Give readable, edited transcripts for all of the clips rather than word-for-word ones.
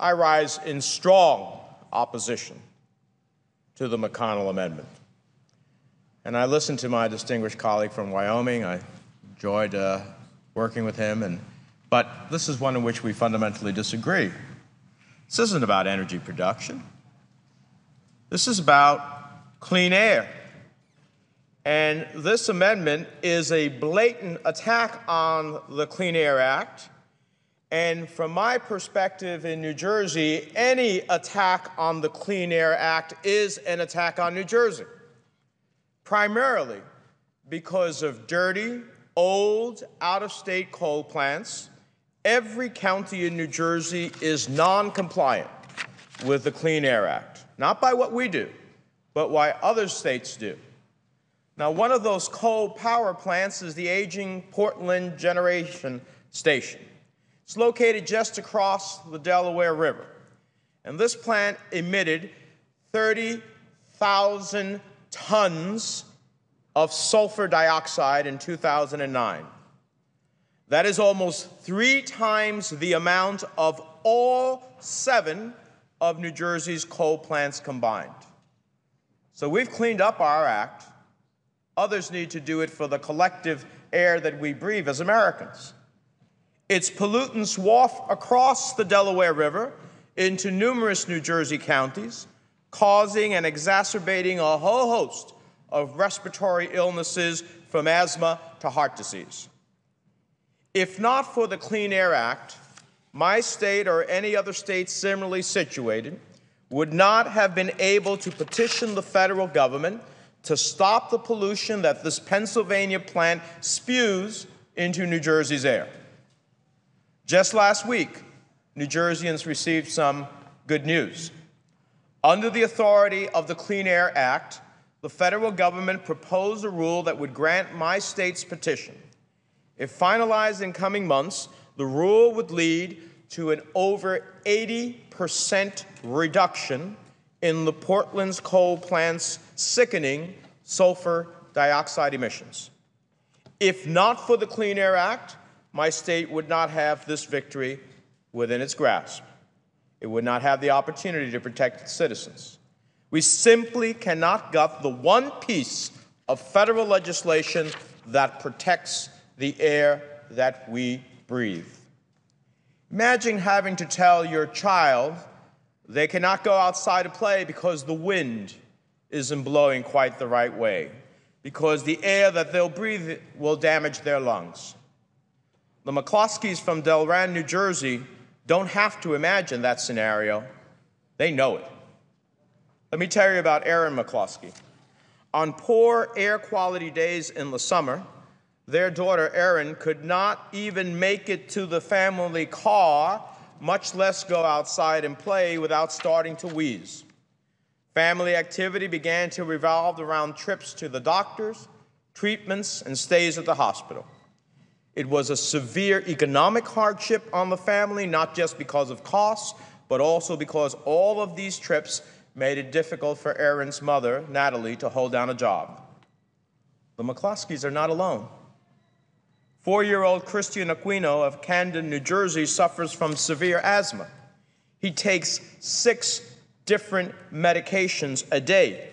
I rise in strong opposition to the McConnell amendment. And I listened to my distinguished colleague from Wyoming. I enjoyed working with him, but this is one in which we fundamentally disagree. This isn't about energy production. This is about clean air. And this amendment is a blatant attack on the Clean Air Act. And from my perspective in New Jersey, any attack on the Clean Air Act is an attack on New Jersey, primarily because of dirty, old, out-of-state coal plants. Every county in New Jersey is non-compliant with the Clean Air Act, not by what we do, but why other states do. Now, one of those coal power plants is the aging Portland Generation Station. It's located just across the Delaware River. And this plant emitted 30,000 tons of sulfur dioxide in 2009. That is almost 3 times the amount of all 7 of New Jersey's coal plants combined. So we've cleaned up our act. Others need to do it for the collective air that we breathe as Americans. Its pollutants waft across the Delaware River into numerous New Jersey counties, causing and exacerbating a whole host of respiratory illnesses from asthma to heart disease. If not for the Clean Air Act, my state or any other state similarly situated would not have been able to petition the federal government to stop the pollution that this Pennsylvania plant spews into New Jersey's air. Just last week, New Jerseyans received some good news. Under the authority of the Clean Air Act, the federal government proposed a rule that would grant my state's petition. If finalized in coming months, the rule would lead to an over 80% reduction in the Portland's coal plant's sickening sulfur dioxide emissions. If not for the Clean Air Act, my state would not have this victory within its grasp. It would not have the opportunity to protect its citizens. We simply cannot gut the one piece of federal legislation that protects the air that we breathe. Imagine having to tell your child they cannot go outside to play because the wind isn't blowing quite the right way, because the air that they'll breathe will damage their lungs. The McCloskeys from Delran, New Jersey, don't have to imagine that scenario. They know it. Let me tell you about Aaron McCloskey. On poor air quality days in the summer, their daughter, Erin, could not even make it to the family car, much less go outside and play without starting to wheeze. Family activity began to revolve around trips to the doctors, treatments, and stays at the hospital. It was a severe economic hardship on the family, not just because of costs, but also because all of these trips made it difficult for Erin's mother, Natalie, to hold down a job. The McCloskeys are not alone. 4-year-old Christian Aquino of Camden, New Jersey, suffers from severe asthma. He takes 6 different medications a day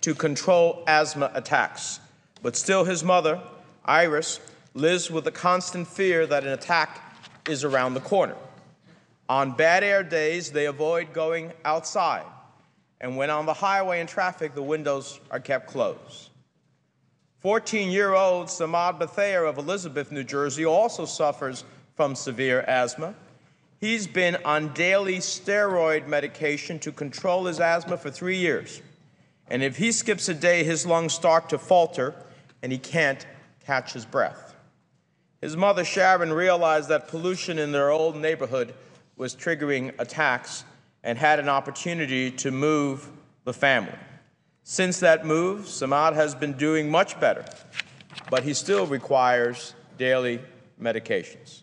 to control asthma attacks. But still his mother, Iris, lives with the constant fear that an attack is around the corner. On bad air days, they avoid going outside. And when on the highway and traffic, the windows are kept closed. 14-year-old Samad Bathayer of Elizabeth, New Jersey, also suffers from severe asthma. He's been on daily steroid medication to control his asthma for 3 years. And if he skips a day, his lungs start to falter, and he can't catch his breath. His mother, Sharon, realized that pollution in their old neighborhood was triggering attacks and had an opportunity to move the family. Since that move, Samad has been doing much better, but he still requires daily medications.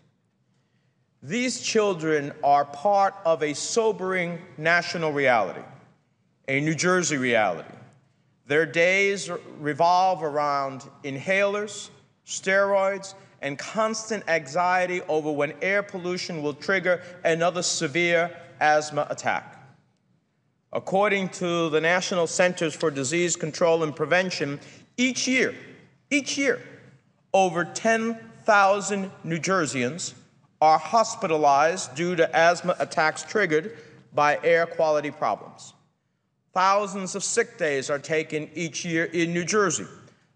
These children are part of a sobering national reality, a New Jersey reality. Their days revolve around inhalers, steroids, and constant anxiety over when air pollution will trigger another severe asthma attack. According to the National Centers for Disease Control and Prevention, each year, over 10,000 New Jerseyans are hospitalized due to asthma attacks triggered by air quality problems. Thousands of sick days are taken each year in New Jersey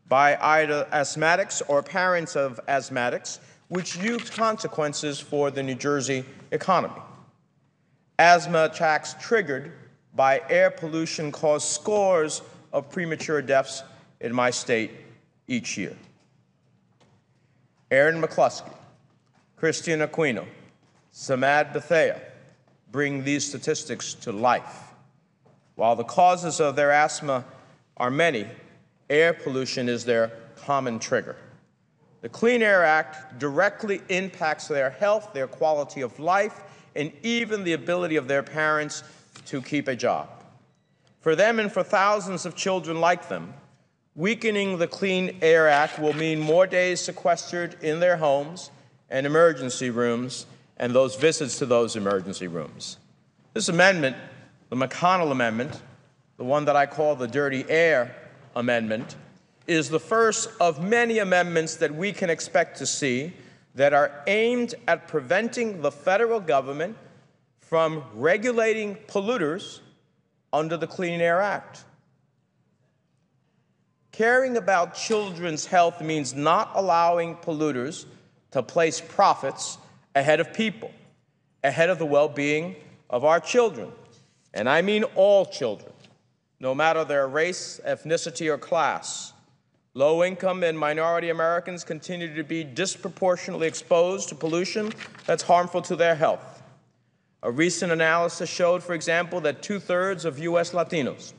by either asthmatics or parents of asthmatics, which yields consequences for the New Jersey economy. Asthma attacks triggered by air pollution cause scores of premature deaths in my state each year. Aaron McCluskey, Christian Aquino, Samad Bethea bring these statistics to life. While the causes of their asthma are many, air pollution is their common trigger. The Clean Air Act directly impacts their health, their quality of life, and even the ability of their parents to keep a job. For them and for thousands of children like them, weakening the Clean Air Act will mean more days sequestered in their homes and emergency rooms and those visits to those emergency rooms. This amendment, the McConnell Amendment, the one that I call the Dirty Air Amendment, is the first of many amendments that we can expect to see that are aimed at preventing the federal government from regulating polluters under the Clean Air Act. Caring about children's health means not allowing polluters to place profits ahead of people, ahead of the well-being of our children. And I mean all children, no matter their race, ethnicity, or class. Low-income and minority Americans continue to be disproportionately exposed to pollution that's harmful to their health. A recent analysis showed, for example, that 2/3 of U.S. Latinos,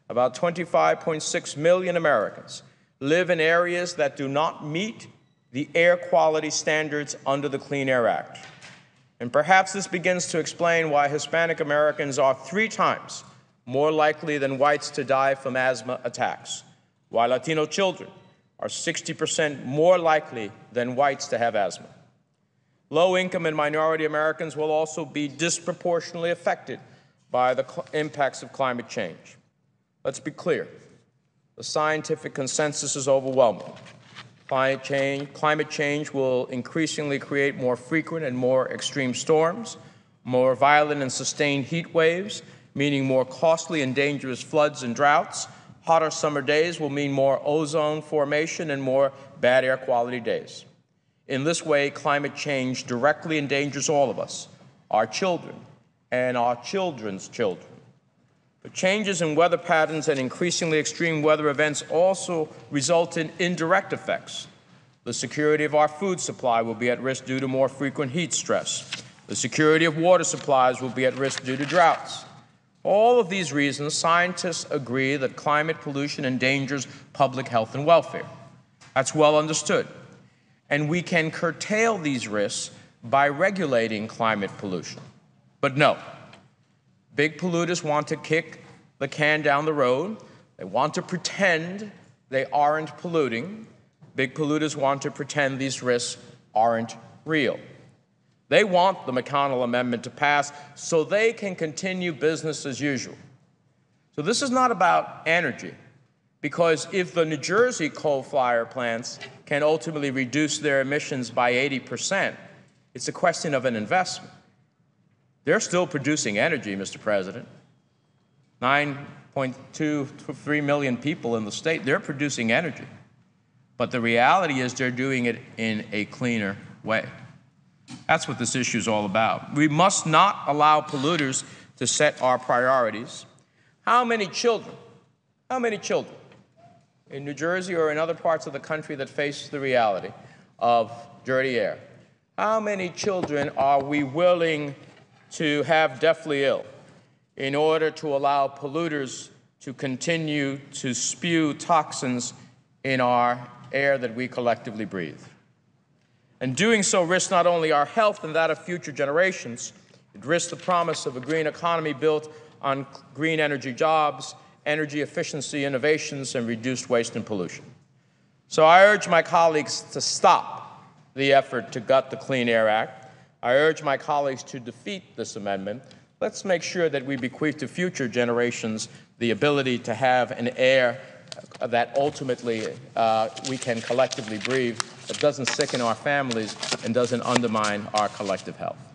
about 25.6 million Americans, live in areas that do not meet the air quality standards under the Clean Air Act. And perhaps this begins to explain why Hispanic Americans are 3 times more likely than whites to die from asthma attacks, while Latino children are 60% more likely than whites to have asthma. Low-income and minority Americans will also be disproportionately affected by the impacts of climate change. Let's be clear. The scientific consensus is overwhelming. Climate change will increasingly create more frequent and more extreme storms, more violent and sustained heat waves, meaning more costly and dangerous floods and droughts. Hotter summer days will mean more ozone formation and more bad air quality days. In this way, climate change directly endangers all of us, our children, and our children's children. But changes in weather patterns and increasingly extreme weather events also result in indirect effects. The security of our food supply will be at risk due to more frequent heat stress. The security of water supplies will be at risk due to droughts. All of these reasons, scientists agree that climate pollution endangers public health and welfare. That's well understood. And we can curtail these risks by regulating climate pollution. But no. Big polluters want to kick the can down the road. They want to pretend they aren't polluting. Big polluters want to pretend these risks aren't real. They want the McConnell Amendment to pass so they can continue business as usual. So this is not about energy, because if the New Jersey coal-fired plants can ultimately reduce their emissions by 80%, it's a question of an investment. They're still producing energy, Mr. President. 9.2 to 3 million people in the state, they're producing energy. But the reality is they're doing it in a cleaner way. That's what this issue is all about. We must not allow polluters to set our priorities. How many children in New Jersey or in other parts of the country that face the reality of dirty air? How many children are we willing to have deathly ill in order to allow polluters to continue to spew toxins in our air that we collectively breathe? And doing so risks not only our health and that of future generations, it risks the promise of a green economy built on green energy jobs, energy efficiency innovations, and reduced waste and pollution. So I urge my colleagues to stop the effort to gut the Clean Air Act. I urge my colleagues to defeat this amendment let's make sure that we bequeath to future generations the ability to have an air that ultimately we can collectively breathe, that doesn't sicken our families and doesn't undermine our collective health.